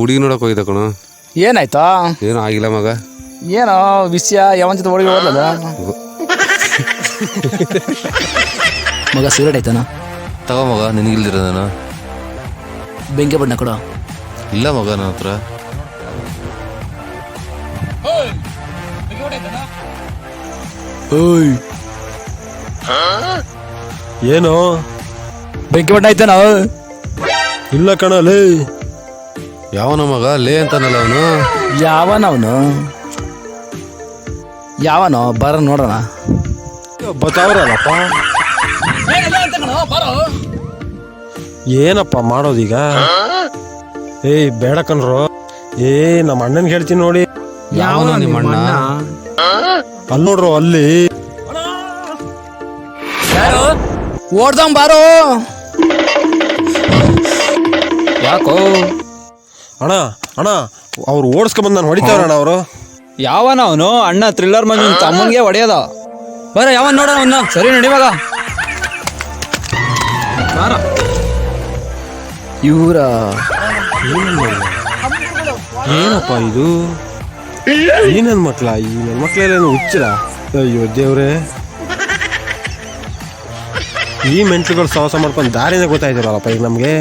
ಹುಡುಗಿ ನೋಡಕ್ ಹೋಗಿದ್ದ ಕಣ. ಏನಾಯ್ತಾ? ಏನೂ ಆಗಿಲ್ಲ ಮಗ. ಏನೋ ವಿಷಯ ಯಾವನ್ ಜೊತೆ ಒಳಗೆ ಹೋದದ ಮಗ. ಸಿಗರೇಟ್ ಆಯ್ತಾನ? ತಗೋ ಮಗ, ನಿನಗಿಲ್ದಿರೋದನ. ಬೆಂಕಿ ಬಣ್ಣ ಕೊಡ. ಇಲ್ಲ ಮಗ ನನ್ನ ಹತ್ರ. ಏನು ಬೆಂಕಿ ಬಣ್ಣ ಆಯ್ತಾನ? ಇಲ್ಲ ಕಣಲೇ. ಯಾವನ ಮಗ ಲೇ ಅಂತಾನಲ್ಲ ಅವನು. ಯಾವನವನು? ಯಾವನೋ ಬರ ನೋಡೋಣ. ಬತ್ತಾವ್ರಲ್ಲಪ್ಪ. ಏನಪ್ಪ ಮಾಡೋದೀಗ? ಏಯ್ ಬೇಡ ಕಣ್ರು. ನಮ್ಮ ಅಣ್ಣನ್ ಹೇಳ್ತೀನಿ ನೋಡಿ. ಯಾವನ ನಿಮ್ಮ ಅಣ್ಣ? ಅಲ್ಲಿ ನೋಡ್ರು, ಅಲ್ಲಿ ಓಡ್ದಂ ಬಾರೋ. ಯಾಕೋ ಅಣ್ಣ ಅಣ್ಣ ಅವ್ರು ಓಡಿಸ್ಕೊಂಬಂದು ನಾನು ಹೊಡಿತಾವ್ರಣ್ಣ ಅವರು. ಯಾವನ ಅವನು? ಅಣ್ಣ ಥ್ರಿಲ್ಲರ್ ಮಂದಿ ತಮ್ಮನ್ಗೆ ಹೊಡೆಯೋದ. ಬರ ಯಾವನ್ ನೋಡೋಣ ಅವನ್ನ. ಸರಿ ನಡಿವಾಗ. ಇವರ ಏನಪ್ಪ ಇದು? ಈ ನನ್ನ ಮಕ್ಳ, ಈ ನನ್ನ ಮಕ್ಳೆಲ್ಲ ಹುಚ್ಚಿರ. ಅಯ್ಯೋ ದೇವ್ರೆ, ಈ ಮೆಂಟ್ಲುಗಳು ಸಹವಾಸ ಮಾಡ್ಕೊಂಡು ದಾರಿನೇ ಗೊತ್ತಾಯ್ತಿರಲ್ಲಪ್ಪ ಈಗ ನಮಗೆ.